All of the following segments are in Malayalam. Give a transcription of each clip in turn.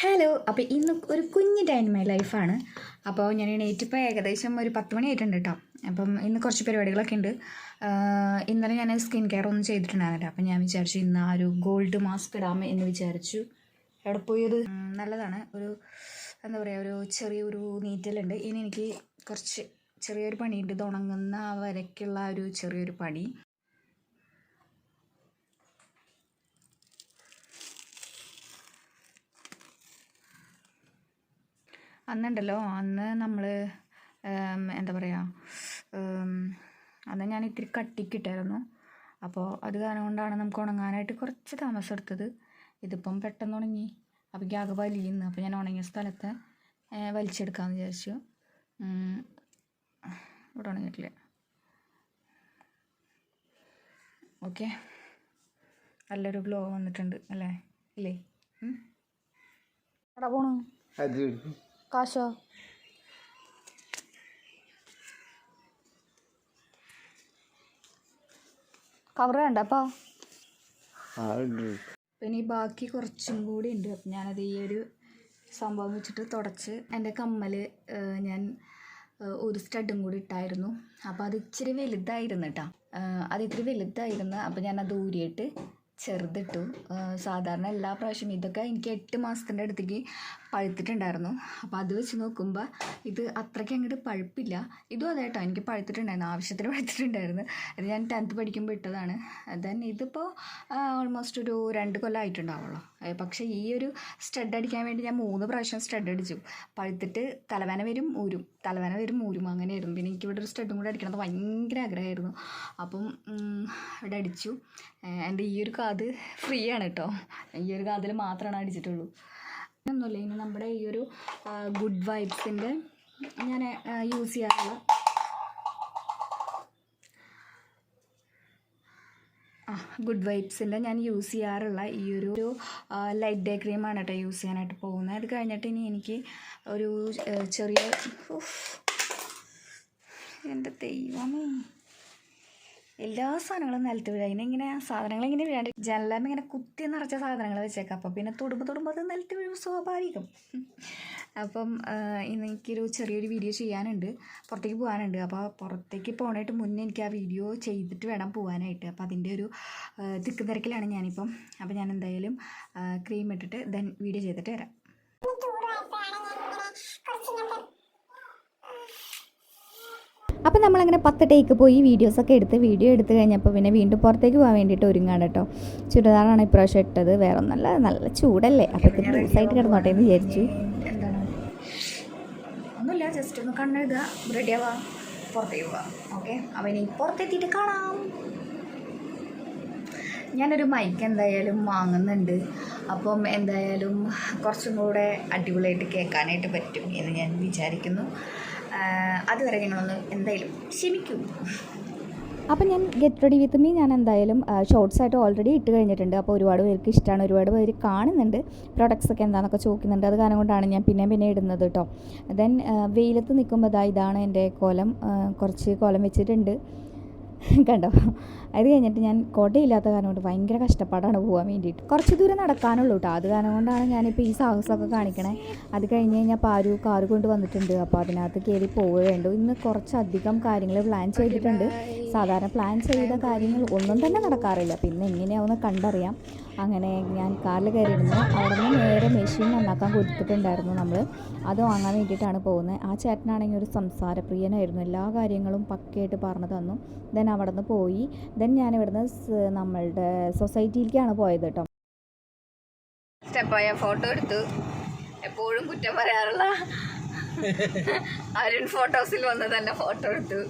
ഹലോ. അപ്പോൾ ഇന്ന് ഒരു കുഞ്ഞ് ഡേ ഇൻ മൈ ലൈഫാണ്. അപ്പോൾ ഞാൻ എണീറ്റിപ്പോൾ ഏകദേശം ഒരു 10 മണി ആയിട്ടുണ്ട് കേട്ടോ. അപ്പം ഇന്ന് കുറച്ച് പരിപാടികളൊക്കെ ഉണ്ട്. ഇന്നലെ ഞാൻ സ്കിൻ കെയർ ഒന്നും ചെയ്തിട്ടുണ്ടായിരുന്നില്ല. അപ്പം ഞാൻ വിചാരിച്ചു ഇന്ന് ആ ഒരു ഗോൾഡ് മാസ്ക് ഇടാം എന്ന് വിചാരിച്ചു. എവിടെ പോയത് നല്ലതാണ്. ഒരു എന്താ പറയുക, ഒരു ചെറിയൊരു നീറ്റലുണ്ട്. ഇനി എനിക്ക് കുറച്ച് ചെറിയൊരു പണിയുണ്ട്. ഇത് ഉണങ്ങുന്ന വരയ്ക്കുള്ള ഒരു ചെറിയൊരു പണി. അന്ന് നമ്മൾ എന്താ പറയുക, അന്ന് ഞാൻ ഇത്തിരി കട്ടിക്കിട്ടായിരുന്നു. അപ്പോൾ അത് കാരണം കൊണ്ടാണ് നമുക്ക് ഉണങ്ങാനായിട്ട് കുറച്ച് താമസം എടുത്തത്. ഇതിപ്പം പെട്ടെന്ന് ഉണങ്ങി. അപ്പോൾ ആകെ വലിയുന്നു. അപ്പോൾ ഞാൻ ഉണങ്ങിയ സ്ഥലത്ത് വലിച്ചെടുക്കാമെന്ന് വിചാരിച്ചു. ഇവിടെ ഉണങ്ങിയിട്ടില്ല. ഓക്കെ, നല്ലൊരു ഗ്ലോ വന്നിട്ടുണ്ട് അല്ലേ? ഇല്ലേ? എവിടെ പോണു? കാശോ? കവർ വേണ്ട അപ്പോൾ പിന്നെ ഈ ബാക്കി കുറച്ചും കൂടി ഉണ്ട്. അപ്പം ഞാനത് ഈ ഒരു സംഭവം വെച്ചിട്ട് തുടച്ച് എൻ്റെ കമ്മൽ ഞാൻ ഒരു സ്റ്റഡും കൂടി ഇട്ടായിരുന്നു. അപ്പോൾ അത് ഇച്ചിരി വലുതായിരുന്നു കേട്ടോ. അപ്പോൾ ഞാനത് ഊരിയിട്ട് ചെറുതിട്ടു. സാധാരണ എല്ലാ പ്രാവശ്യം ഇതൊക്കെ എനിക്ക് 8 മാസത്തിൻ്റെ അടുത്തേക്ക് പഴുത്തിട്ടുണ്ടായിരുന്നു. അപ്പോൾ അത് വെച്ച് നോക്കുമ്പോൾ ഇത് അത്രയ്ക്ക് അങ്ങോട്ട് പഴുപ്പില്ല. ഇതും അതെ കേട്ടോ, എനിക്ക് പഴുത്തിട്ടുണ്ടായിരുന്നു, ആവശ്യത്തിന് പഴുത്തിട്ടുണ്ടായിരുന്നു. അത് ഞാൻ 10th പഠിക്കുമ്പോൾ ഇട്ടതാണ്. ദെൻ ഇതിപ്പോൾ ഓൾമോസ്റ്റ് ഒരു 2 കൊല്ലം ആയിട്ടുണ്ടാവുള്ളൂ. പക്ഷേ ഈ ഒരു സ്റ്റഡ് അടിക്കാൻ വേണ്ടി ഞാൻ 3 പ്രാവശ്യം സ്റ്റഡ് അടിച്ചു. പഴുത്തിട്ട് തലവേന വരും ഊരും അങ്ങനെയായിരുന്നു. പിന്നെ എനിക്കിവിടെ ഒരു സ്റ്റഡും കൂടി അടിക്കണത് ഭയങ്കര ആഗ്രഹമായിരുന്നു. അപ്പം ഇവിടെ അടിച്ചു. എൻ്റെ ഈ ഒരു കാത് ഫ്രീ ആണ് കേട്ടോ. ഈ ഒരു കാതിൽ മാത്രമാണ് അടിച്ചിട്ടുള്ളൂ. ഒന്നുമില്ല. ഇനി നമ്മുടെ ഈ ഒരു ഗുഡ് വൈബ്സിൻ്റെ ഞാൻ യൂസ് ചെയ്യാറുള്ള ഈ ഒരു ലൈറ്റ് ഡേ ക്രീമാണ് കേട്ടോ യൂസ് ചെയ്യാനായിട്ട് പോകുന്നത്. അത് കഴിഞ്ഞിട്ട് ഇനി എനിക്ക് ഒരു ചെറിയ എൻ്റെ ദൈവമേ, എല്ലാ സാധനങ്ങളും നിലത്ത് വീഴുക. അതിനിങ്ങനെ സാധനങ്ങളിങ്ങനെ വീഴാണ്ട് ജനലാമ ഇങ്ങനെ കുത്തി നിറച്ച സാധനങ്ങൾ വെച്ചേക്കാം. അപ്പം പിന്നെ തൊടുമ്പോൾ അത് നിലത്ത് വീഴും, സ്വാഭാവികം. അപ്പം ഇന്ന് എനിക്കൊരു ചെറിയൊരു വീഡിയോ ചെയ്യാനുണ്ട്, പുറത്തേക്ക് പോകാനുണ്ട്. അപ്പോൾ പുറത്തേക്ക് പോകാനായിട്ട് മുന്നേ എനിക്ക് ആ വീഡിയോ ചെയ്തിട്ട് വേണം പോകാനായിട്ട്. അപ്പോൾ അതിൻ്റെ ഒരു തിക്ക് തിരക്കിലാണ് ഞാനിപ്പം. അപ്പോൾ ഞാൻ എന്തായാലും ക്രീം ഇട്ടിട്ട് ദെൻ വീഡിയോ ചെയ്തിട്ട് വരാം. അപ്പോൾ നമ്മളങ്ങനെ 10 ടേക്ക് പോയി വീഡിയോ എടുത്ത് കഴിഞ്ഞപ്പോൾ പിന്നെ വീണ്ടും പുറത്തേക്ക് പോകാൻ വേണ്ടിയിട്ട് ഒരുങ്ങാണ് കേട്ടോ. ചുരിദാറാണ് ഇപ്രാവശ്യം ഇട്ടത്. വേറെ ഒന്നല്ല, നല്ല ചൂടല്ലേ, അപ്പോൾ ഇത് ലൂസായിട്ട് കിടന്നോട്ടെ എന്ന് വിചാരിച്ചു. ഒന്നുമില്ല, ജസ്റ്റ് ഒന്ന് കണ്ണെഴുതുക, റെഡിയാവാ, പുറത്തേക്ക് പോവാം. ഓക്കെ, അപ്പോൾ ഇനി പുറത്തെത്തിയിട്ട് കാണാം. ഞാനൊരു മൈക്ക് എന്തായാലും വാങ്ങുന്നുണ്ട്. അപ്പം എന്തായാലും കുറച്ചും കൂടെ അടിപൊളിയായിട്ട് കേൾക്കാനായിട്ട് പറ്റും എന്ന് ഞാൻ വിചാരിക്കുന്നു. അതുവരെ ഞങ്ങളൊന്ന് എന്തായാലും ക്ഷമിക്കൂ. അപ്പം ഞാൻ ഗെറ്റ് റെഡി വിത്ത് മീ ഞാൻ എന്തായാലും ഷോർട്സ് ആയിട്ട് ഓൾറെഡി ഇട്ട് കഴിഞ്ഞിട്ടുണ്ട്. അപ്പോൾ ഒരുപാട് പേർക്ക് ഇഷ്ടമാണ്, ഒരുപാട് പേര് കാണുന്നുണ്ട്, പ്രൊഡക്ട്സ് ഒക്കെ എന്താണെന്നൊക്കെ ചോദിക്കുന്നുണ്ട്. അത് കാരണം കൊണ്ടാണ് ഞാൻ പിന്നെ ഇടുന്നത് കേട്ടോ. ദെൻ വെയിലത്ത് നിൽക്കുമ്പോൾ ഇതാണ് എൻ്റെ കോലം. കുറച്ച് കോലം വെച്ചിട്ടുണ്ട് കണ്ടോ. അത് കഴിഞ്ഞിട്ട് ഞാൻ കോട്ടയില്ലാത്ത കാരണം കൊണ്ട് ഭയങ്കര കഷ്ടപ്പാടാണ് പോകാൻ വേണ്ടിയിട്ട്. കുറച്ച് ദൂരം നടക്കാനുള്ളൂ കേട്ടോ. അത് കാരണം കൊണ്ടാണ് ഞാനിപ്പോൾ ഈ സാഹസമൊക്കെ കാണിക്കണേ. അത് കഴിഞ്ഞ് കഴിഞ്ഞാൽ പാരു കാറ് കൊണ്ട് വന്നിട്ടുണ്ട്. അപ്പോൾ അതിനകത്ത് കയറി പോവുകയുണ്ട്. ഇന്ന് കുറച്ചധികം കാര്യങ്ങൾ പ്ലാൻ ചെയ്തിട്ടുണ്ട്. സാധാരണ പ്ലാൻ ചെയ്ത കാര്യങ്ങൾ ഒന്നും തന്നെ നടക്കാറില്ല. പിന്നെ എങ്ങനെയാവുമെന്ന് കണ്ടറിയാം. അങ്ങനെ ഞാൻ കാറിൽ കയറിയിരുന്നു. അവിടെ നിന്ന് നേരെ മെഷീൻ നന്നാക്കാൻ കൊടുത്തിട്ടുണ്ടായിരുന്നു നമ്മൾ. അത് വാങ്ങാൻ വേണ്ടിയിട്ടാണ് പോകുന്നത്. ആ ചേട്ടനാണെങ്കിൽ ഒരു സംസാരപ്രിയനായിരുന്നു. എല്ലാ കാര്യങ്ങളും പക്കയായിട്ട് പറഞ്ഞു തന്നു. ദെൻ അവിടെ നിന്ന് പോയി. ദെൻ ഞാൻ ഇവിടുന്ന് നമ്മളുടെ സൊസൈറ്റിയിലേക്കാണ് പോയത് കേട്ടോ. സ്റ്റെപ്പായ ഫോട്ടോ എടുത്തു. എപ്പോഴും കുറ്റം പറയാറുള്ള അരുൺ ഫോട്ടോസിൽ വന്ന് തന്നെ ഫോട്ടോ എടുത്തു.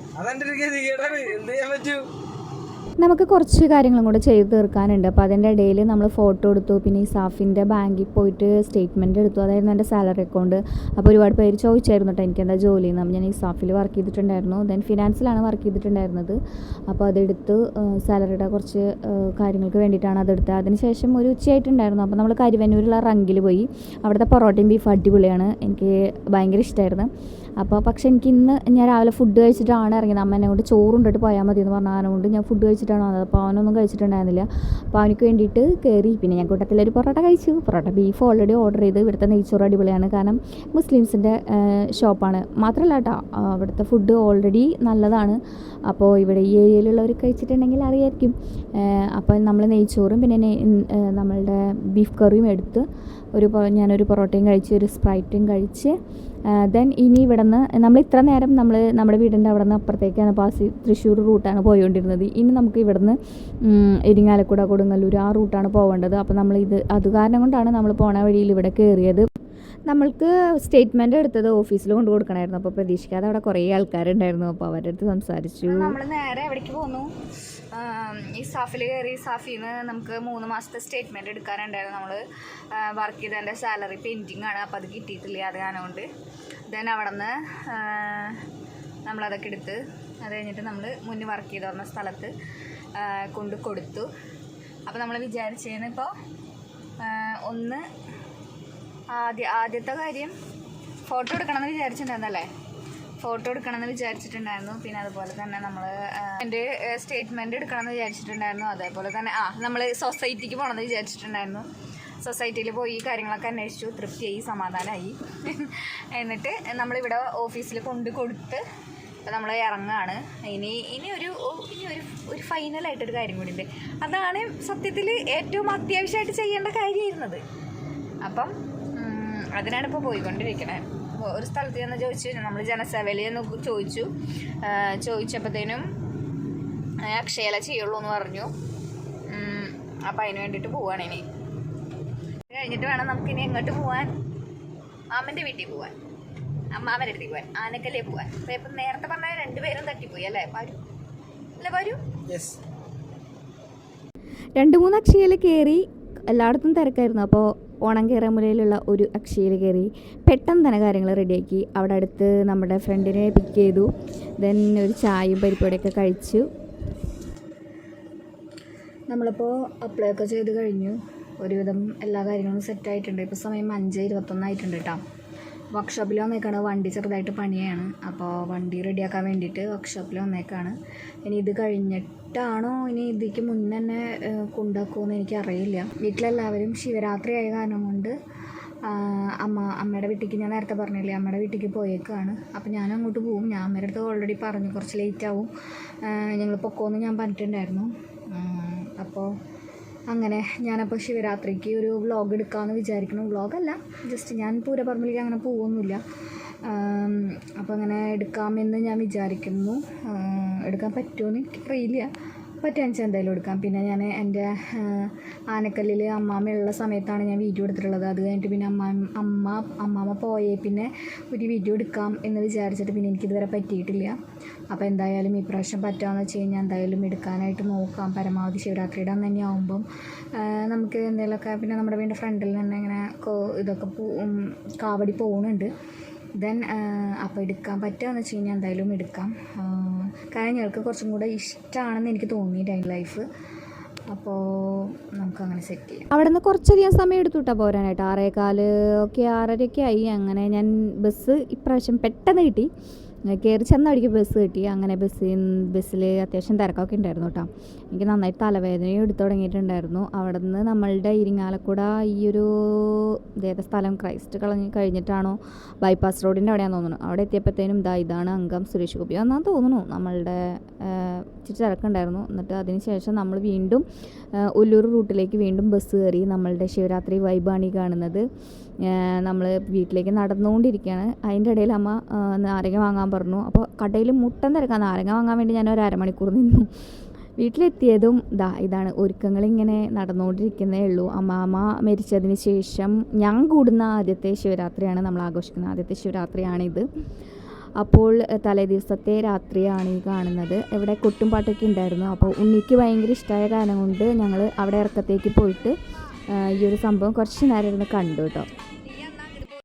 നമുക്ക് കുറച്ച് കാര്യങ്ങളും കൂടെ ചെയ്ത് തീർക്കാനുണ്ട്. അപ്പോൾ അതിൻ്റെ ഇടയിൽ നമ്മൾ ഫോട്ടോ എടുത്തു. പിന്നെ ഈ സാഫിൻ്റെ ബാങ്കിൽ പോയിട്ട് സ്റ്റേറ്റ്മെൻറ്റ് എടുത്തു. അതായിരുന്നു എൻ്റെ സാലറി അക്കൗണ്ട്. അപ്പോൾ ഒരുപാട് പേര് ചോദിച്ചായിരുന്നു കേട്ടോ എനിക്ക് എന്താ ജോലി എന്ന്. ഞാൻ ഈ സാഫിൽ വർക്ക് ചെയ്തിട്ടുണ്ടായിരുന്നു. ദെൻ ഫിനാൻസിലാണ് വർക്ക് ചെയ്തിട്ടുണ്ടായിരുന്നത്. അപ്പോൾ അതെടുത്ത് സാലറിയുടെ കുറച്ച് കാര്യങ്ങൾക്ക് വേണ്ടിയിട്ടാണ് അതെടുത്തത്. അതിനുശേഷം ഒരു ഉച്ചയായിട്ടുണ്ടായിരുന്നു. അപ്പോൾ നമ്മൾ കരുവന്നൂരുള്ള റങ്കിൽ പോയി. അവിടുത്തെ പൊറോട്ടയും ബീഫ് അടിപൊളിയാണ്, എനിക്ക് ഭയങ്കര ഇഷ്ടമായിരുന്നു. അപ്പോൾ പക്ഷേ എനിക്ക് ഇന്ന് ഞാൻ രാവിലെ ഫുഡ് കഴിച്ചിട്ടാണ് ഇറങ്ങിയത്. അമ്മ എന്നെ കൊണ്ട് ചോറുണ്ടിട്ട് പോയാൽ മതി എന്ന് പറഞ്ഞ കാരണം കൊണ്ട് ഞാൻ ഫുഡ് കഴിച്ചിട്ട് കഴിച്ചിട്ടാണ് വന്നത്. അപ്പോൾ അവനൊന്നും കഴിച്ചിട്ടുണ്ടായിരുന്നില്ല. അപ്പോൾ അവനക്ക് വേണ്ടിയിട്ട് കയറി. പിന്നെ ഞാൻ കൂട്ടത്തിലൊരു പൊറോട്ട കഴിച്ചു. പൊറോട്ട ബീഫ് ഓൾറെഡി ഓർഡർ ചെയ്ത്. ഇവിടുത്തെ നെയ്ച്ചോറ് അടിപൊളിയാണ്, കാരണം മുസ്ലിംസിൻ്റെ ഷോപ്പാണ്. മാത്രമല്ല കേട്ടോ, അവിടുത്തെ ഫുഡ് ഓൾറെഡി നല്ലതാണ്. അപ്പോൾ ഇവിടെ ഈ ഏരിയയിലുള്ളവർ കഴിച്ചിട്ടുണ്ടെങ്കിൽ അറിയായിരിക്കും. അപ്പോൾ നമ്മൾ നെയ്ച്ചോറും പിന്നെ നമ്മളുടെ ബീഫ് കറിയും എടുത്ത് ഞാനൊരു പൊറോട്ടയും കഴിച്ച് ഒരു സ്പ്രൈറ്റും കഴിച്ച് ദെൻ ഇനി ഇവിടെ നിന്ന് നമ്മൾ ഇത്ര നേരം നമ്മുടെ വീടിൻ്റെ അവിടെ നിന്ന് അപ്പുറത്തേക്കാണ് തൃശ്ശൂർ റൂട്ടാണ് പോയിക്കൊണ്ടിരുന്നത്. ഇനി നമുക്ക് ഇവിടെ നിന്ന് ഇരിങ്ങാലക്കുട, കൊടുങ്ങല്ലൂർ ആ റൂട്ടാണ് പോകേണ്ടത്. അപ്പോൾ അത് കാരണം കൊണ്ടാണ് നമ്മൾ പോണ വഴിയിൽ ഇവിടെ കയറിയത്. നമ്മൾക്ക് സ്റ്റേറ്റ്മെൻ്റ് എടുത്തത് ഓഫീസിൽ കൊണ്ട് കൊടുക്കണമായിരുന്നു. അപ്പോൾ പ്രതീക്ഷിക്കാതെ അവിടെ കുറേ ആൾക്കാരുണ്ടായിരുന്നു. അപ്പോൾ അവരുടെ അടുത്ത് സംസാരിച്ചു. നമ്മൾ നേരെ എവിടേക്ക് പോന്നു? ഈ സാഫിൽ കയറി. സാഫിന്ന് നമുക്ക് 3 മാസത്തെ സ്റ്റേറ്റ്മെൻറ്റ് എടുക്കാനുണ്ടായിരുന്നു. നമ്മൾ വർക്ക് ചെയ്തതിൻ്റെ സാലറി പെൻഡിങ് ആണ്. അപ്പോൾ അത് കിട്ടിയിട്ടില്ല. അത് കാരണം കൊണ്ട് ദെൻ അവിടെ നിന്ന് നമ്മളതൊക്കെ എടുത്ത് അത് കഴിഞ്ഞിട്ട് നമ്മൾ മുന്നേ വർക്ക് ചെയ്ത് വന്ന സ്ഥലത്ത് കൊണ്ട് കൊടുത്തു. അപ്പോൾ നമ്മൾ വിചാരിച്ചതിന് ഇപ്പോൾ ആദ്യത്തെ കാര്യം ഫോട്ടോ എടുക്കണമെന്ന് വിചാരിച്ചിട്ടുണ്ടായിരുന്നല്ലേ? ഫോട്ടോ എടുക്കണമെന്ന് വിചാരിച്ചിട്ടുണ്ടായിരുന്നു. പിന്നെ അതുപോലെ തന്നെ നമ്മൾ എൻ്റെ സ്റ്റേറ്റ്മെൻറ്റ് എടുക്കണമെന്ന് വിചാരിച്ചിട്ടുണ്ടായിരുന്നു. അതേപോലെ തന്നെ നമ്മൾ സൊസൈറ്റിക്ക് പോകണമെന്ന് വിചാരിച്ചിട്ടുണ്ടായിരുന്നു. സൊസൈറ്റിയിൽ പോയി കാര്യങ്ങളൊക്കെ അന്വേഷിച്ചു, തൃപ്തിയായി, സമാധാനമായി. എന്നിട്ട് നമ്മളിവിടെ ഓഫീസിൽ കൊണ്ട് കൊടുത്ത് നമ്മൾ ഇറങ്ങുകയാണ്. ഇനി ഒരു ഫൈനലായിട്ടൊരു കാര്യം കൂടി ഉണ്ട്. അതാണ് സത്യത്തിൽ ഏറ്റവും അത്യാവശ്യമായിട്ട് ചെയ്യേണ്ട കാര്യമായിരുന്നത്. അപ്പം അതിനാണ് ഇപ്പോൾ പോയിക്കൊണ്ടിരിക്കണേ. ഒരു സ്ഥലത്ത് ചെന്ന് ചോദിച്ചു, നമ്മൾ ജനസേവയിൽ നിന്ന് ചോദിച്ചപ്പോഴത്തേനും അക്ഷയല ചെയ്യുള്ളൂ എന്ന് പറഞ്ഞു. അപ്പം അതിന് വേണ്ടിയിട്ട് പോവാണ്. ഇനി കഴിഞ്ഞിട്ട് വേണം നമുക്കിനി എങ്ങോട്ട് പോകാൻ? അമ്മൻ്റെ വീട്ടിൽ പോകാൻ, അമ്മാവൻ്റെ അടുത്തേക്ക് പോകാൻ, ആനക്കല്ലേ പോകാൻ. അപ്പോൾ ഇപ്പം നേരത്തെ പറഞ്ഞാൽ 2 പേരും തട്ടിപ്പോയി അല്ലേ? പാരു 2-3 അക്ഷയയിൽ കയറി. എല്ലായിടത്തും തിരക്കായിരുന്നു. അപ്പോൾ ഓണം കയറാമുലയിലുള്ള ഒരു അക്ഷയയിൽ കയറി. പെട്ടെന്ന് തന്നെ കാര്യങ്ങൾ റെഡിയാക്കി. അവിടെ അടുത്ത് നമ്മുടെ ഫ്രണ്ടിനെ പിക്ക് ചെയ്തു. ദെൻ ഒരു ചായയും പരിപ്പോടെയൊക്കെ കഴിച്ചു. നമ്മളിപ്പോൾ അപ്ലൈ ഒക്കെ ചെയ്ത് കഴിഞ്ഞു. ഒരുവിധം എല്ലാ കാര്യങ്ങളും സെറ്റായിട്ടുണ്ട്. ഇപ്പോൾ സമയം 5:21 ആയിട്ടുണ്ട് കേട്ടോ. വർക്ക്ഷോപ്പിൽ വന്നേക്കാണ്. വണ്ടി ചെറുതായിട്ട് പണിയാണ്. അപ്പോൾ വണ്ടി റെഡിയാക്കാൻ വേണ്ടിയിട്ട് വർക്ക്ഷോപ്പിൽ വന്നേക്കാണ്. ഇനി ഇത് കഴിഞ്ഞിട്ടാണോ ഇനി ഇതിക്ക് മുന്നേ തന്നെ കൊണ്ടാക്കുമെന്ന് എനിക്കറിയില്ല. വീട്ടിലെല്ലാവരും ശിവരാത്രി ആയ കാരണം കൊണ്ട് അമ്മയുടെ വീട്ടിലേക്ക്, ഞാൻ നേരത്തെ പറഞ്ഞില്ലേ, അമ്മയുടെ വീട്ടിലേക്ക് പോയേക്കാണ്. അപ്പോൾ ഞാൻ അങ്ങോട്ട് പോകും. ഞാൻ അമ്മയുടെ അടുത്ത് ഓൾറെഡി പറഞ്ഞു കുറച്ച് ലേറ്റ് ആവും, ഞങ്ങൾ പൊക്കോന്ന് ഞാൻ പറഞ്ഞിട്ടുണ്ടായിരുന്നു. അപ്പോൾ അങ്ങനെ ഞാനപ്പോൾ ശിവരാത്രിക്ക് ഒരു വ്ളോഗ് എടുക്കാമെന്ന് വിചാരിക്കണം. വ്ളോഗല്ല, ജസ്റ്റ് ഞാൻ പൂരപ്പറമ്പിലേക്ക് അങ്ങനെ പോകുന്നില്ല. അപ്പോൾ അങ്ങനെ എടുക്കാമെന്ന് ഞാൻ വിചാരിക്കുന്നു. എടുക്കാൻ പറ്റുമെന്ന് എനിക്കറിയില്ല. പറ്റുകയെന്ന് വെച്ചാൽ എന്തായാലും എടുക്കാം. പിന്നെ ഞാൻ എൻ്റെ ആനക്കല്ലിൽ അമ്മാമ്മയുള്ള സമയത്താണ് ഞാൻ വീഡിയോ എടുത്തിട്ടുള്ളത്. അത് കഴിഞ്ഞിട്ട് പിന്നെ അമ്മാമ്മ പോയേ പിന്നെ ഒരു വീഡിയോ എടുക്കാം എന്ന് വിചാരിച്ചിട്ട് പിന്നെ എനിക്കിതുവരെ പറ്റിയിട്ടില്ല. അപ്പോൾ എന്തായാലും ഈ പ്രാവശ്യം പറ്റുകയെന്ന് വെച്ച് കഴിഞ്ഞാൽ എന്തായാലും എടുക്കാനായിട്ട് നോക്കാം. പരമാവധി ശിവരാത്രിയുടെ അന്ന് തന്നെ ആകുമ്പം നമുക്ക് എന്തെങ്കിലുമൊക്കെ, പിന്നെ നമ്മുടെ വീടിൻ്റെ ഫ്രണ്ടിൽ തന്നെ ഇങ്ങനെ ഇതൊക്കെ കാവടി പോകുന്നുണ്ട്. ദെൻ അപ്പോൾ എടുക്കാൻ പറ്റുകയെന്ന് വെച്ച് കഴിഞ്ഞാൽ എന്തായാലും എടുക്കാം. കാരണം ഞങ്ങൾക്ക് കുറച്ചും കൂടെ ഇഷ്ടമാണെന്ന് എനിക്ക് തോന്നി ഡൈനിങ് ലൈഫ്. അപ്പോൾ നമുക്കങ്ങനെ സെറ്റ് ചെയ്യാം. അവിടെ നിന്ന് കുറച്ചധികം സമയം എടുത്തു കിട്ടാൻ പോരാനായിട്ട്. 6:15 ആയി. അങ്ങനെ ഞാൻ ബസ് ഇപ്രാവശ്യം പെട്ടെന്ന് കിട്ടി. കയറി ചെന്നടിക്ക് ബസ് കിട്ടി. അങ്ങനെ ബസ്സിൽ അത്യാവശ്യം തിരക്കൊക്കെ ഉണ്ടായിരുന്നു കേട്ടോ. എനിക്ക് നന്നായിട്ട് തലവേദനയും എടുത്തു തുടങ്ങിയിട്ടുണ്ടായിരുന്നു. അവിടെ നിന്ന് നമ്മളുടെ ഇരിങ്ങാലക്കുട ഈ ഒരു സ്ഥലം ക്രൈസ്റ്റ് കഴിഞ്ഞിട്ടാണോ ബൈപ്പാസ് റോഡിൻ്റെ അവിടെയാണെന്ന് തോന്നുന്നു. അവിടെ എത്തിയപ്പോഴത്തേനും ഇതാണ് അംഗം സുരേഷ് ഗോപി എന്നാണ് തോന്നുന്നു. നമ്മളുടെ ഇച്ചിരി തിരക്കുണ്ടായിരുന്നു. എന്നിട്ട് അതിന് ശേഷം നമ്മൾ വീണ്ടും ഒല്ലൂർ റൂട്ടിലേക്ക് വീണ്ടും ബസ് കയറി. നമ്മളുടെ ശിവരാത്രി വൈബാണ് ഈ കാണുന്നത്. നമ്മൾ വീട്ടിലേക്ക് നടന്നുകൊണ്ടിരിക്കുകയാണ്. അതിൻ്റെ ഇടയിൽ അമ്മ നാരങ്ങ വാങ്ങാൻ പറഞ്ഞു. അപ്പോൾ കടയിൽ മുട്ടൻ തിരക്കാം. നാരങ്ങ വാങ്ങാൻ വേണ്ടി ഞാൻ ഒരു അരമണിക്കൂർ നിന്നു. വീട്ടിലെത്തിയതും ഇതാണ് ഒരുക്കങ്ങളിങ്ങനെ നടന്നുകൊണ്ടിരിക്കുന്നേ ഉള്ളൂ. അമ്മാമ്മ മരിച്ചതിന് ശേഷം ഞാൻ കൂടുന്ന ആദ്യത്തെ ശിവരാത്രിയാണ്, നമ്മൾ ആഘോഷിക്കുന്ന ആദ്യത്തെ ശിവരാത്രിയാണിത്. അപ്പോൾ തലേ ദിവസത്തെ രാത്രിയാണ് ഈ കാണുന്നത്. ഇവിടെ കൊട്ടും പാട്ടൊക്കെ ഉണ്ടായിരുന്നു. അപ്പോൾ ഉണ്ണിക്ക് ഭയങ്കര ഇഷ്ടമായ കാരണം കൊണ്ട് ഞങ്ങൾ അവിടെ ഇറക്കത്തേക്ക് പോയിട്ട് ഈ ഒരു സംഭവം കുറച്ച് നേരം ഇരുന്ന് കണ്ടു കേട്ടോ.